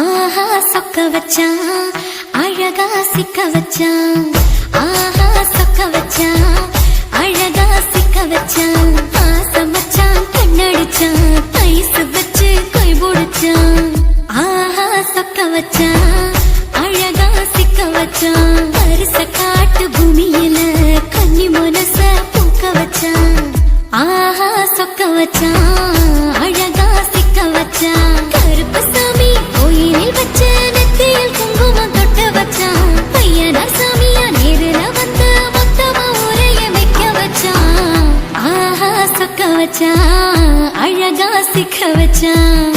ஆஹா சொக்க வச்சான் அழகா சிக்க வச்சான். ஆஹா சொக்க வச்சான் அழகா சிக்க வச்சான். ஆசை மச்சான் கண்ணடிச்சான் ஐசு வச்சு கை போடுச்சான். ஆஹா சொக்க வச்சான் அழகா சிக்க வச்சான். அரிச காட்டு பூமியில கன்னி மனச பூக்க வச்சான். ஆஹா சொக்க வச்சான் அழகா சிக்க வச்சான். கருப்பு சாமி கோயிலில் வச்ச நெத்தியில் குங்குமம் தொட்டு வச்சான். பையனா சாமியா நேரில வந்து மொத்தமா ஊரைய வைக்க வச்சான். ஆஹா சொக்க வச்சான் அழகா சிக்க வச்சான்.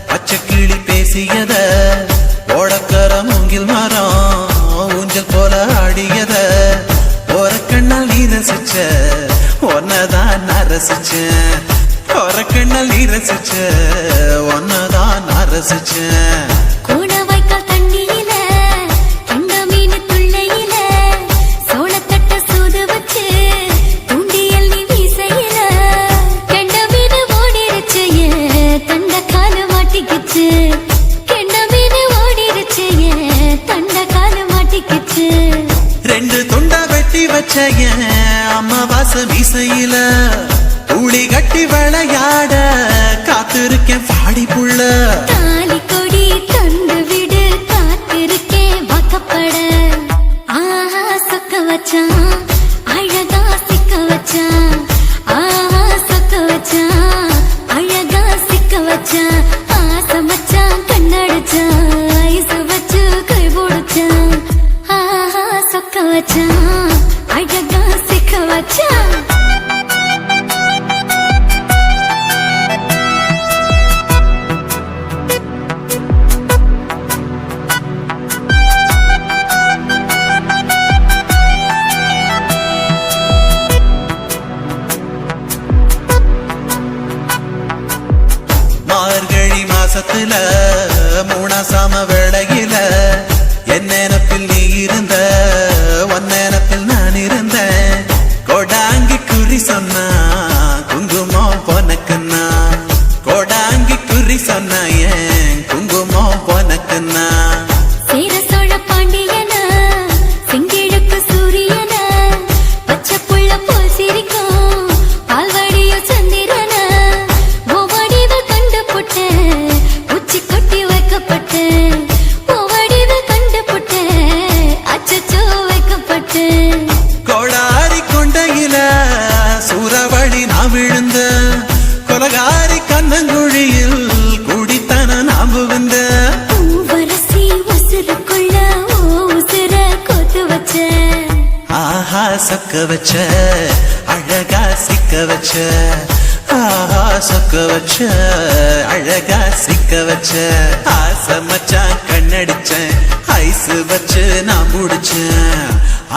பச்சைக்கிளி பேசியத ஓடக்கர மூங்கில் மரம் ஊஞ்சல் போல ஆடியத ஒரு கண்ணால் நீ ரசிச்ச ஒன்னதான் நான் ரசிச்சேன். ஒரு கண்ணால் நீ ரசிச்ச ஒன்னதான் நான் ரசிச்சேன். ரெண்டு துண்டா வெட்டி வச்ச அம்மாவாச மீசையில ஊழி கட்டி விளையாட காத்திருக்கேன் பாடி புள்ள. தாலி கொடி தந்து விடு காத்திருக்கேன் வாக்கப்பட. ஆஹா சொக்க வச்சான் அழகா சிக்க வச்சான். ஆஹா சொக்க வச்சான் அழகா சிக்க வச்சான். ஆசை மச்சான் கண்ணடிச்சான் ஐசு வச்சு கை போடுச்சான். ஆஹா சொக்க வச்சான் அழகா சிக்க வச்சான். மார்கழி மாசத்துல மூணாசாம வேளையில என் நினப்பில் நீ இருந்த உன் நினப்பில் நான் இருந்தேன். கோடாங்கி குறி சொன்னா குங்குமம் பொனக்குன்னா. கோடாங்கி குறி சொன்னா ஏன் குங்குமம் பொனக்குன்னா. சேர சோழ பாண்டியன செங்கிழக்கு சூரியன பச்சை புள்ள போல் சிரிக்கும் பால்வடியோ சந்திரன. ஓவடிவ கண்டு புட்ட உச்சி கொட்டி வைக்கப்பட்டு. ஓவடிவ கண்டு புட்ட அச்சச்சோ வைக்கப்பட்டு. கோடாரி கொண்டையில சூறாவளி நான் விழுந்த கொலகாரி கண்ணங்குழியில் குடித்தன நாம் புகுந்த. பூவரசி உசுருக்குள்ள உசுர கொத்து வச்ச. ஆஹா சொக்க வச்ச அழகா சிக்க வச்ச. ஆஹா சொக்க வச்ச அழகா சிக்க வச்ச. ஆசை மச்சான் கண்ணடிச்சேன் ஐசு வச்சு நான் முடிச்சேன்.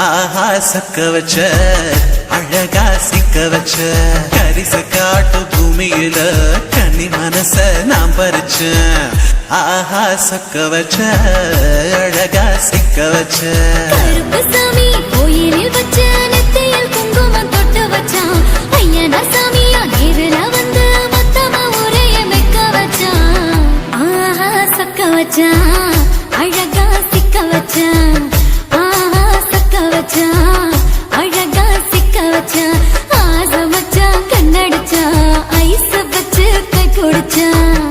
ஆஹா சொக்க வச்ச அழகா சிக்க வச்ச. கரிச காட்டு பூமியில கன்னி மனச நான் பறிச்சேன். ஆஹா சொக்க வச்ச அழகா சிக்க வச்ச. கருப்பு சாமி கோயிலில் வச்ச நெத்தியில் குங்குமம் தொட்டு வச்சான். ஐயனா சாமியா நேரில வந்து மொத்தமா ஊரைய வைக்க வச்சான். ஆஹா சொக்க வச்சான் அழகா சிக்க வச்சான். ஆஹா சொக்க வச்சான் அழகா சிக்க வச்சான். ஆசை மச்சான் கண்ணடிச்சான் ஐசு வச்சு கை குடிச்சான்.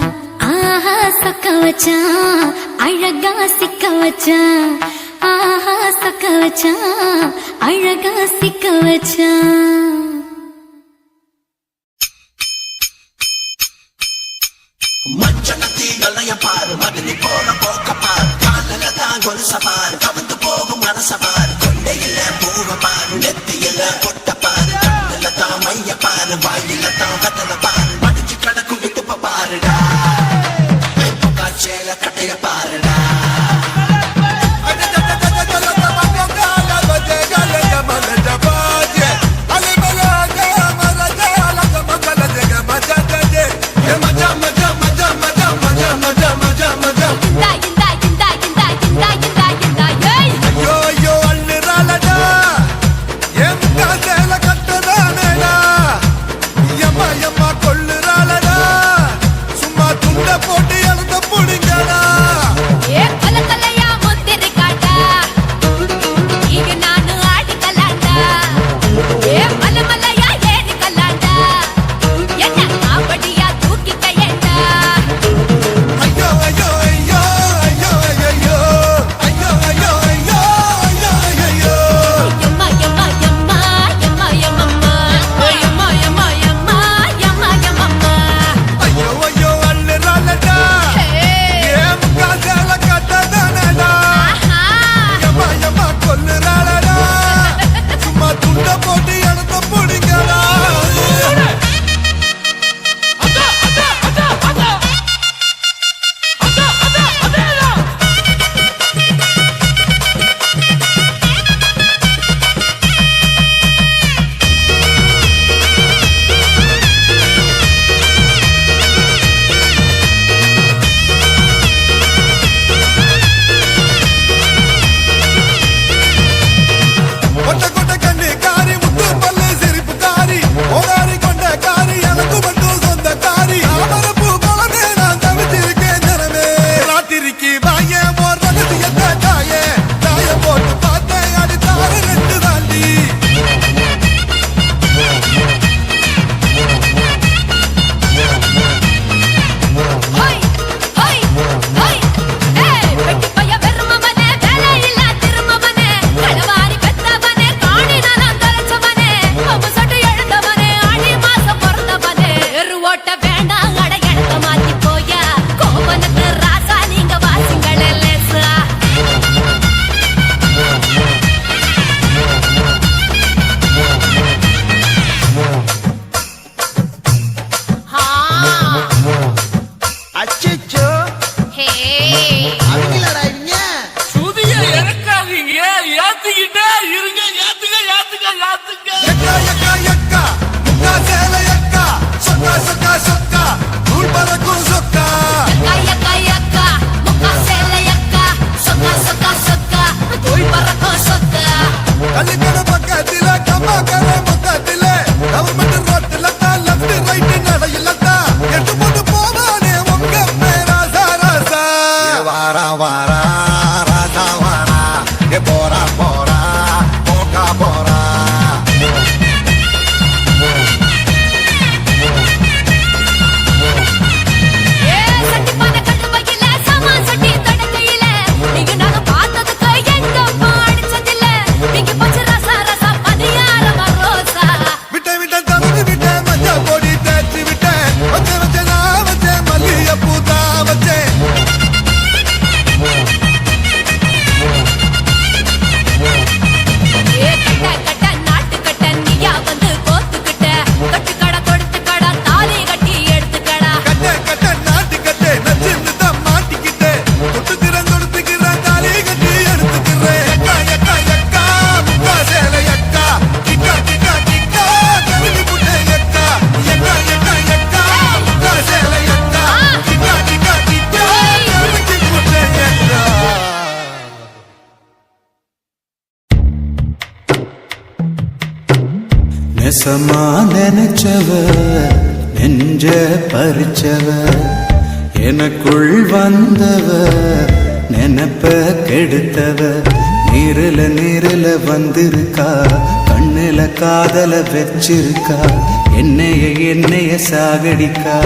ஆஹா சொக்க வச்சான் அழகா சிக்க வச்சான். ஆஹா சொக்க வச்சான் அழகா சிக்க வச்சான். மஞ்சனத்தி கலைய பாரு மதுரை போற போக்க பாரு. காலில தான் கொலுச பாரு கவந்து போகும் மனச பாரு. கொண்டையில பூவ பாரு நெத்தியில பொட்ட பாரு. கண்ணுல தான் மைய பாரு வாயில தான் கட்டல பாரு. படிச்சு கிடக்கும் விட்டுப்ப பாருடா காட்சியில கட்டைய பாருடா. Mala நெசமா நினைச்சவ நெஞ்ச பறிச்சவ எனக்குள் வந்தவ நினைப்ப கெடுத்தவ நீரில வந்திருக்கா கண்ணுல காதல வச்சிருக்கா என்னைய சாகடிக்கா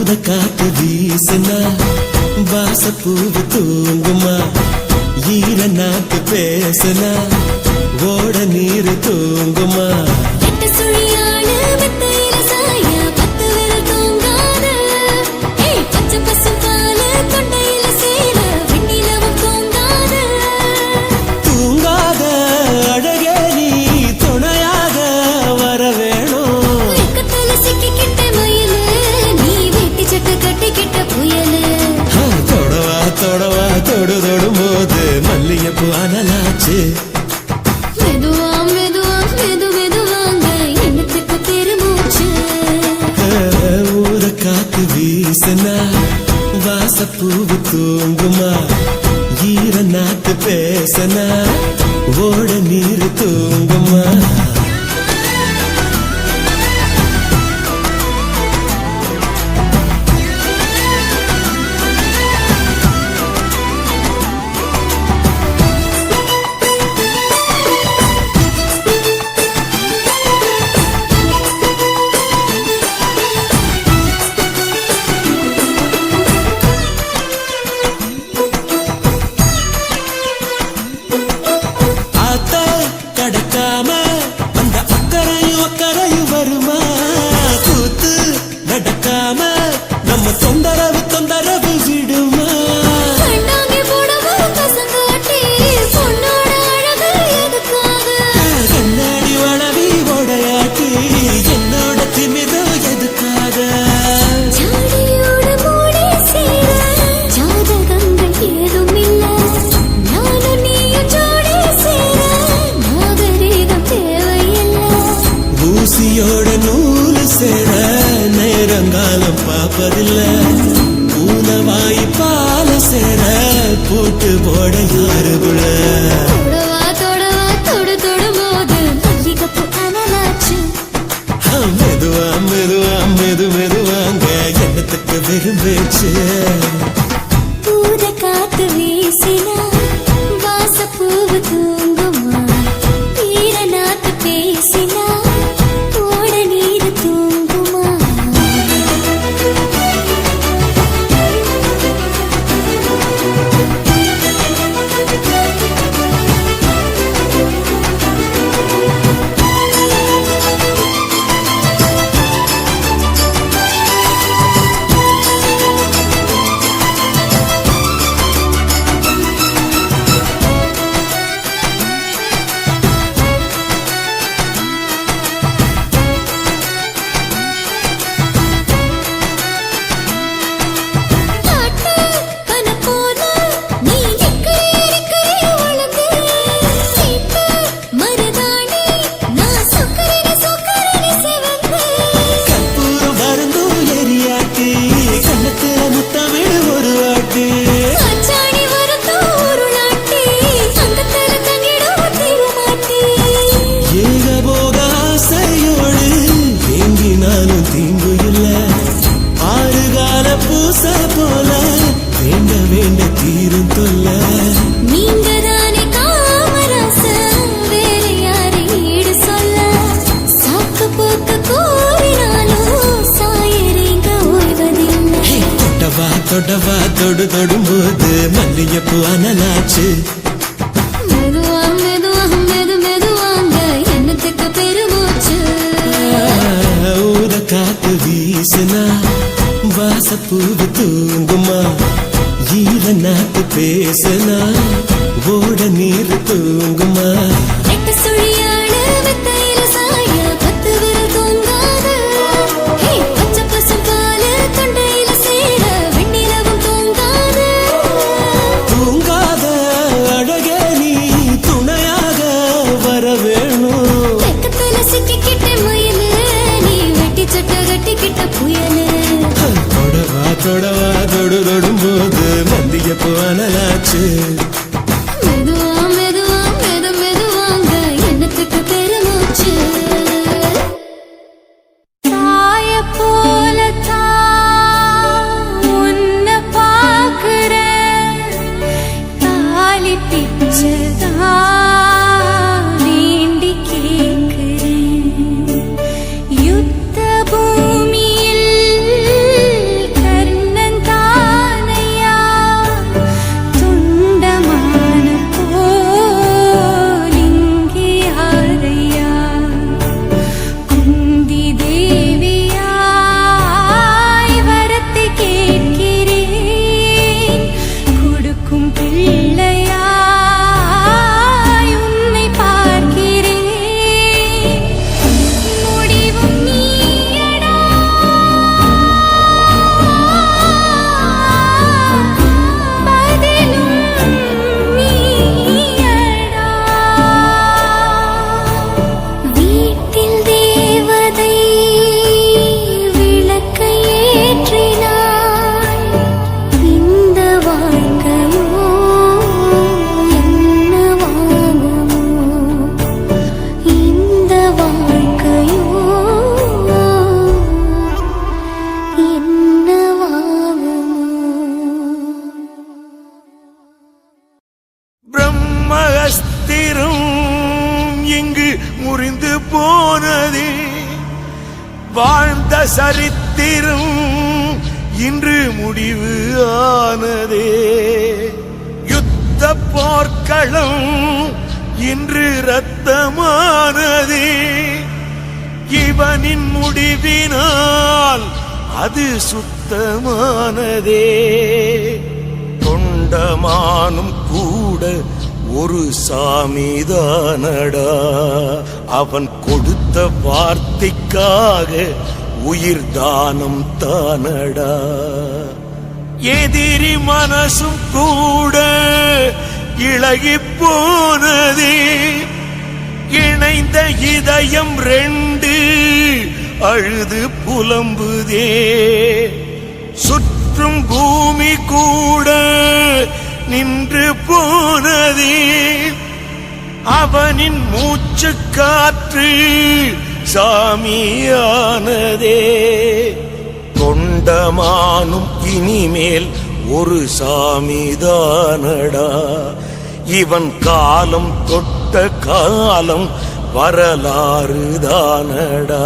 ஊத காத்து வீசுனா வாசப்பூவு தூங்குமா ஈர நாக்கு பேசுனா ஓட நீர் தூங்குமா எட்டு சுழியாடு மெத்தையில சாய பத்து விரல் தூங்காது பச்சை பசும் பாலு தொண்டையில சேர வெண்ணிலவும் தூங்காது தூங்காத அழகே நீ துணையாக வர வேணும் வெக்கத்துல சிக்கிக்கிட்ட மயிலு நீ வெட்டி சட்டை கட்டிக்கிட்ட புயலு தொடவா தொடவா தொடு தொடும் போது மல்லிகைப்பூ அனலாச்சு மெதுவா மெதுவா மெதுவாங்க எண்ணத்துக்கு பெருமூச்சு ஊர காத்து வீசுனா வாசப்பூவு தூங்குமா ஈர நாத்து பேசனா ஓட நீர் தூங்குமா கடக்காம அந்த அக்கறையும் அக்கறையும் வருமா கூத்து நடக்காம நம்ம தொந்தரவு விடுமா கண்ணாங்கி போடவும் பசங்காட்டி பொண்ணோட அழகு எதுக்காக கண்ணாடி வளவி உடையாட்டி என்னோட திமிதம் எதுக்காக ஜாடியோட மூடி சேர ஜாதகங்கள் ஏதும் இல்ல நானும் நீயும் ஜோடி சேர நாகரீகம் தேவையில்லை ஊசியோட நூல் சேர நேரங்காலம் பார்ப்பதில்ல பூனவாய் பால சேர பூட்டு போட யாருக்குள்ள தொடவா தொடும் போது மல்லிகைப்பூ அனலாச்சு மெதுவா மெதுவா மெதுவாங்க எண்ணத்துக்கு விரும்பேச்சு பூத காத்து வீசினா வாசப்பூவு தூங்குமா ஈர நாத்து பேசினா ஓட நீர் தூங்குமா காட்டு கன போல நீ எக்கரே வளர்ந்து சீட்டு மருதாணி நான் சொக்கரனி செவந்து கற்பூரம் வருந்தும் எரியாட்டி கண்ணத்துல முத்தமிழ் ஒரு வாட்டி அச்சாணி வரத்தோ உருளாட்டி அங்கத்தல தங்கிடும் திருமாட்டி ஏகபோக ஆசையோடு ஏங்கி நானும் தீங்கு இல்ல ஆறுகால பூச போல வேண்ட தீரும் தொல்ல நீங்க தானே காமராச வேற யாரை ஈடு சொல்ல சாக்கு போக்கு கோரினாலும் சாயறீங்க ஓய்வதில்லை தொடவா தொடும் போது மல்லிகைப்பூ அனலாச்சு மெதுவாங்க எண்ணத்துக்கு பெருமூச்சு ஊத காத்து வீசுனா வாசப்பூவு தூங்குமா ஈர நாத்து பேசுனா ஓட நீர் தூங்குமா எட்டு சுழியாடு மெத்தையில சாய பத்து விரல் தூங்காது பச்சை பசும் பாலு தொண்டையில சேர வெண்ணிலவும் தூங்காது தூங்காத அழகே நீ துணையாக வர வேணும் வெக்கத்துல சிக்கிக்கிட்ட மயிலு நீ வெட்டி சட்டை கட்டிக்கிட்ட புயலு தொடவா தொடும் போது மல்லிகைப்பூ அனலாச்சு மெதுவா முறிந்து போனதே வாழ்ந்த சரித்திரம் இன்று முடிவு ஆனதே யுத்த போர்க்களம் இன்று ரத்தமானதே இவனின் முடிவினால் அது சுத்தமானதே தொண்டமானும் கூட ஒரு சாமிதானடா அவன் கொடுத்த வார்த்தைக்காக உயிர் தானம் தானடா எதிரி மனசும் கூட இளகி போனதே இணைந்த இதயம் ரெண்டு அழுது புலம்புதே சுற்றும் பூமி கூட நின்று போனதே அவனின் மூச்சு காற்று சாமியானதே தொண்டமானும் இனிமேல் ஒரு சாமிதானடா இவன் காலம் தொட்ட காலம் வரலாறு தானடா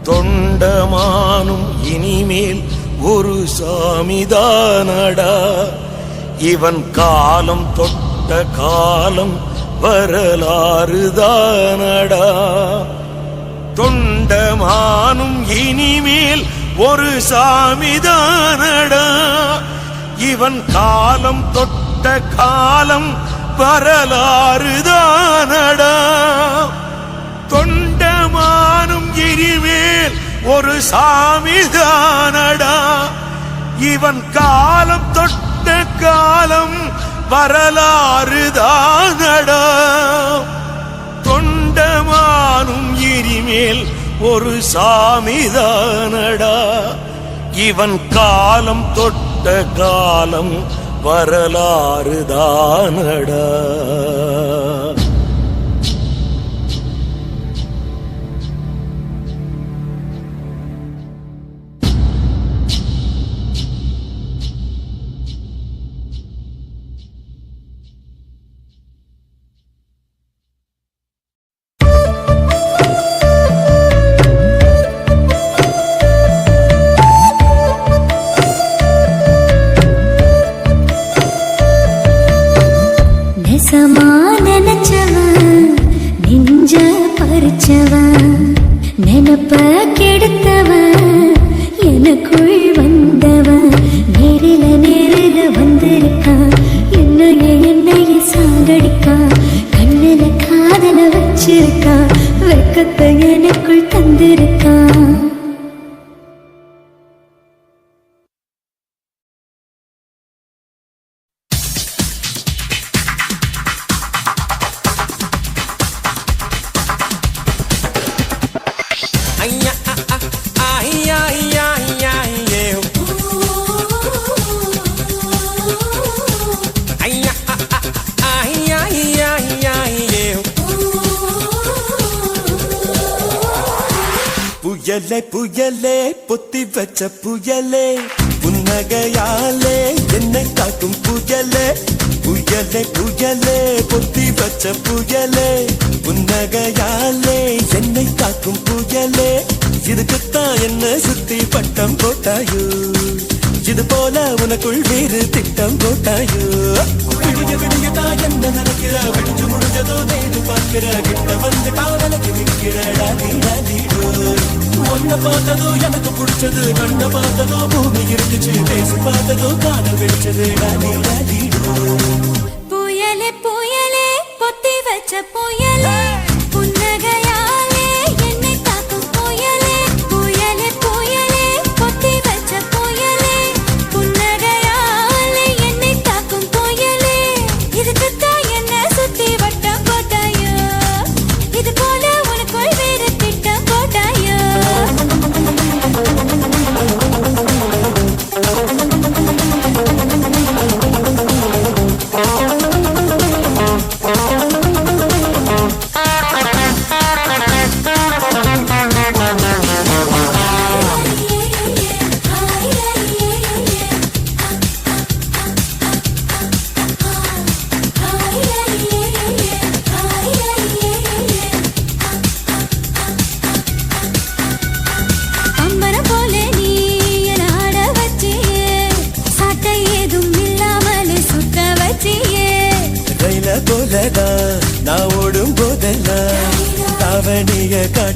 தொண்டமானும் இனிமேல் ஒரு சாமிதானடா இவன் காலம் தொட்ட காலம் வரலாறு தானடா தொண்டமானும் இனிமேல் ஒரு சாமிதானடா இவன் காலம் தொட்ட காலம் வரலாறு தானடா தொண்டமானும் இனிமேல் ஒரு சாமிதானடா இவன் காலம் தொட்ட காலம் வரலாறு தானடா தொண்டமானும் இனிமேல் ஒரு சாமிதானடா இவன் காலம் தொட்ட காலம் வரலாறு தானடா நினைச்சவன் நெஞ்ச பறிச்சவன் நினப்ப கெடுத்தவன் எனக்குள் வந்தவன் நேரில வந்திருக்கான் என்னைய சாகடிக்கான் கண்ணுல காதல வச்சிருக்கான் வெக்கத்தை எனக்குள் தந்திருக்கான் புயலே புயலே பொத்தி வச்ச புயலே புன்னகையாலே என்னை காக்கும் புயலே புயலே புயலே பொத்தி வச்ச புயலே புன்னகையாலே என்னை காக்கும் புயலே இதுக்குத்தான் என்ன சுத்தி பட்டம் போட்டாயோ இது போல உனக்குள் வேறு திட்டம் போட்டாயோ விடிய விடியதான் என்ன நினைக்கிற விடிஞ்சு முடிஞ்சதோ தேடி பார்க்கிற கிட்ட வந்து காதலுக்கு நிற்கிற ஒன்ன பார்த்ததோ எனக்கு பிடிச்சது கண்ண பார்த்ததோ பூமி இருந்துச்சு பேசி பார்த்ததோ காதல் வெடிச்சது புயலே புயலே பொத்தி வச்ச புயலே புன்னகையாலே என்னை காக்கும் புயலே புயலே புயலே பொத்தி வச்ச புயலே புன்னகையாலே என்னை காக்கும் புயலே இதுக்குத்தான் என்ன சுத்தி வட்டம் போட்டாயோ இது போல உனக்குள் வேறு திட்டம் போட்டாயோ Oh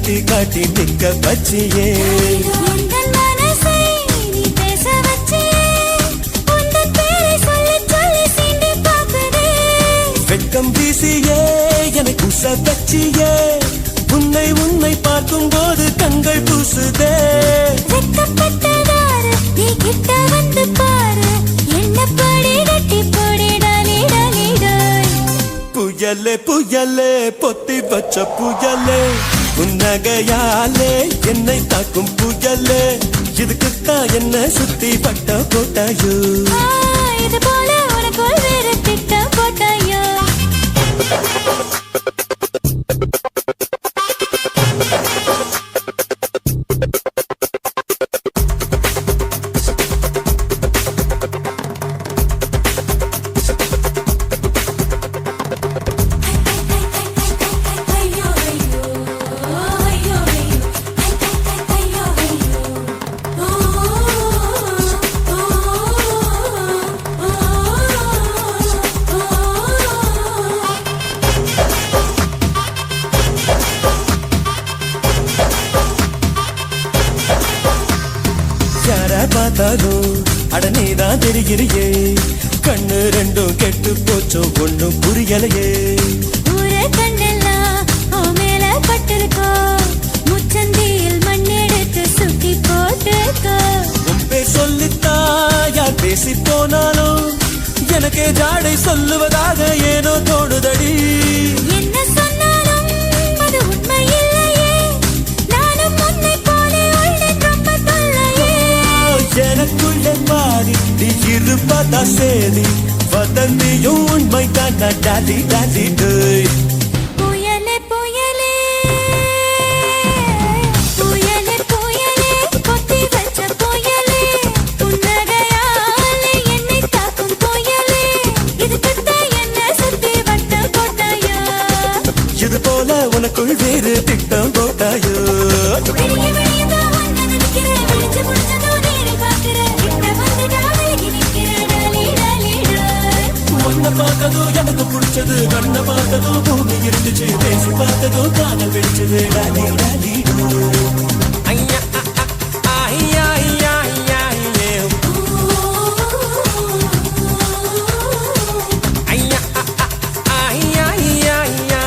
காட்டி காட்டி நிக்க வச்சியே எந்தன் மனசை நீ பேச வச்சியே உந்தன் பேரை சொல்லி சொல்லி சீண்டி பார்க்குதே வெட்கம் வீசியே எனக்கு உச வச்சியே உன்னை உன்னை பார்க்கும் போது கண்கள் பூசுதே வெட்கப்பட்டதாரு நீ கிட்ட வந்து பாரு என்ன படி கட்டி போடி டாலி டாலி டாய் புயலே புயலே பொத்தி வச்ச புயலே உன்னகையாலே என்னை தாக்கும் புயலே இதுக்குத்தான் என்ன சுத்தி பட்ட போட்டாயோ இது போல உனக்குள் வேறு திட்டம் போட்டாயோ பார்த்தாலும் அடனேதான் தெரிகிறியே கண்ணு ரெண்டும் கெட்டு போச்சோ ஒண்ணும் புரியலையே ஊர கண்ணெல்லாம் உன் மேல பட்டிருக்கோ முச்சந்தியில் மண்ணெடுத்து சுத்தி போட்டுக்கோ உன் பேர் சொல்லித்தா யார் பேசி போனாலும் எனக்கே ஜாடை சொல்லுவதாக ஏனோ தோணுதடி என்ன சொன்னாலும் அது உண்மை இல்லையே நானும் உன்னை போலே உள்ளேன் ரொம்ப தொல்லையே எனக்குள்ளே மாறி நீ இருப்பதா சேரி வதந்தியும் உண்மை தான் டாடி டாடி டேய் புயலே புயலே புயலே புயலே பொத்தி வச்ச புயலே புன்னகையாலே என்னை தாக்கும் புயலே இதுக்குத்தான் என்ன சுத்தி வட்டம் போட்டாயோ இது போல உனக்குள் வேறு திட்டம் போட்டாயோ விடிய விடியதான் வந்து நினைக்கிறேன் விழிச்சு முடிச்சதும் நேரில் பார்க்கிறேன் கிட்ட வந்துட்டா விலகி நிற்கிறேன் டாலி டாலி டாய் உன்னை பார்த்ததும் எனக்கு பிடிச்சது கண்ணை பார்த்ததும் பூமி இருந்துச்சு பேசி பார்த்ததும் காதல் வெடிச்சது டாடி டாடி ஐயா ஐயா ஐயா ஐயா ஐயா ஐயா ஐயா ஐயா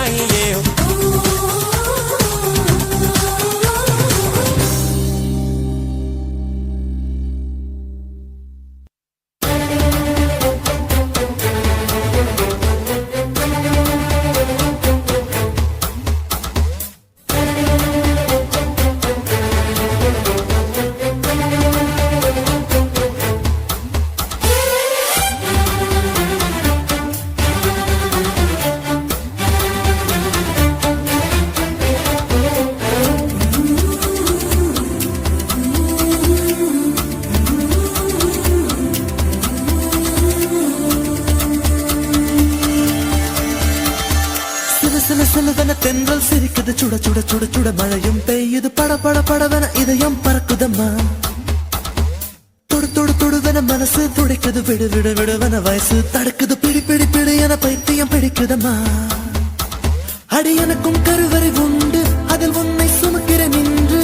சிலுவென தென்றல் சிரிக்குது சுட சுட சுட சுட மழையும் பெய்யுது பட பட படவென இதயம் பறக்குதம்மா தொடு தொடு தொடுவென மனசு துடிக்குது விடு விடு விடுவென வயசு தடுக்குது பிடி பிடி பிடி என பைத்தியம் பிடிக்குதம்மா அடி எனக்கும் கருவறை உண்டு அதில் உன்னை சுமக்கிறேன் நின்று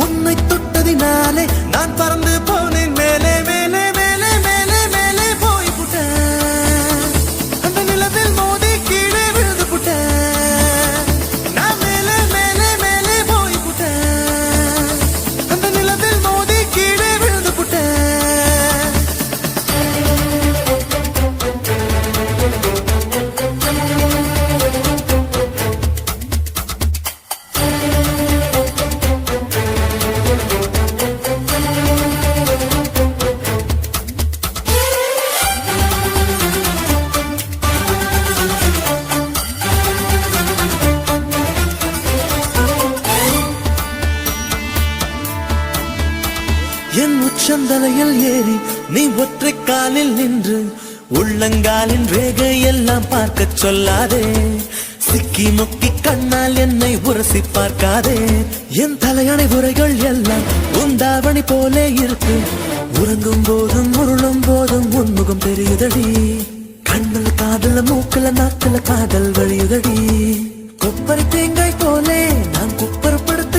உன்னை தொட்டதினாலே நான் பறந்து போனேன் மேலே மேலே மேலே மேலே மேலே போய் புட்டேன் அந்த நிலவில் மோதி கீழே விழுந்து புட்டேன் நான் மேலே மேலே மேலே போய் புட்டேன் அந்த நிலவில் மோதி கீழே விழுந்து புட்டேன் என் உச்சந்தலையில் ஏறி நீ ஒற்றை காலில் நின்று உள்ளங்காலின் ரேகை எல்லாம் பார்க்க சொல்லாதே சிக்கி முக்கி கண்ணால் என்னை உரசி பார்க்காதே என் தலையணை உரைகள் எல்லாம் உந்தாவணி போலே இருக்கு உறங்கும் போதும் உருளும் போதும் உன்முகம் தெரியுதடி கண்ணில் காதல மூக்கல நாக்கல காதல் வழியுதடி கொப்பரை தேங்காய் போலே நான் குப்பரப்படுத்த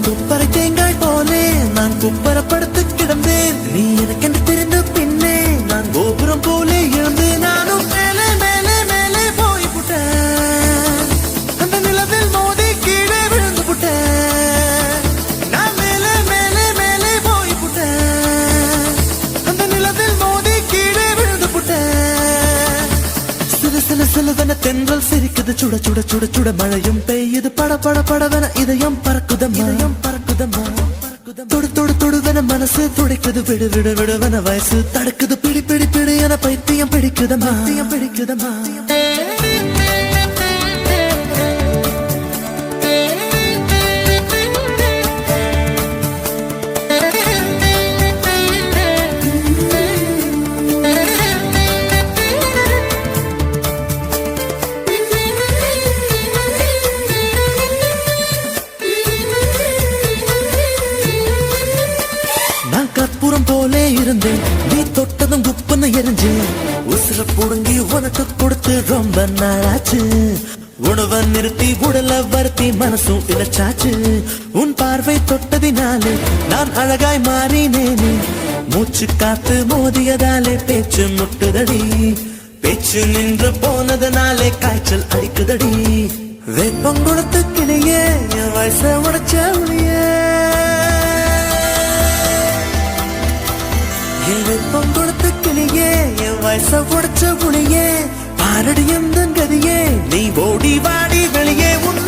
குப்பரை தேங்காய் போலே நான் குப்பரப்படுத்து கிடந்தேன் நீ எனக்கென்று தெரிந்த பின்னே நான் கோபுரம் போலே எழுந்து நானும் மேலே மேலே மேலே போய் புட்டேன் அந்த நிலவில் மோதி கீழே விழுந்து புட்டேன் நான் மேலே மேலே மேலே போய் புட்டேன் அந்த நிலவில் மோதி கீழே விழுந்து புட்டேன் சில சில சிலவென தென்றல் சிரிக்குது சுட சுட சுட சுட மழையும் பெய்யுது பட பட படவென இதயம் பறக்குதம்மா தொடு தொடு தொடுவென மனசு துடிக்குது விடு விடு விடுவென வயசு தடுக்குது பிடி பிடி பிடி என பைத்தியம் பிடிக்குதம்மா நான் கற்பூரம் போலே இருந்தேன் நீ தொட்டதும் குப்புன்னு எரிஞ்சேன் உசுர புடுங்கி உனக்கு கொடுத்து ரொம்ப நாளாச்சு உணவை நிறுத்தி உடல வருத்தி மனசும் இழைச்சாச்சு உன் பார்வை தொட்டதினாலே நான் அழகாய் மாறினேனே மூச்சு காத்து மோதியதாலே பேச்சு முட்டுதடி பேச்சு நின்று போனதுனாலே காய்ச்சல் அடிக்குதடி வெப்பம் கொடுத்து கிளியே என் வயச உடைச்ச ஒளியே வெப்பம் கொடுத்து கிளியே என் வயச உடைச்ச புளியே பாரடி எந்த கதியே நீ ஓடி வாடி வெளியே உன்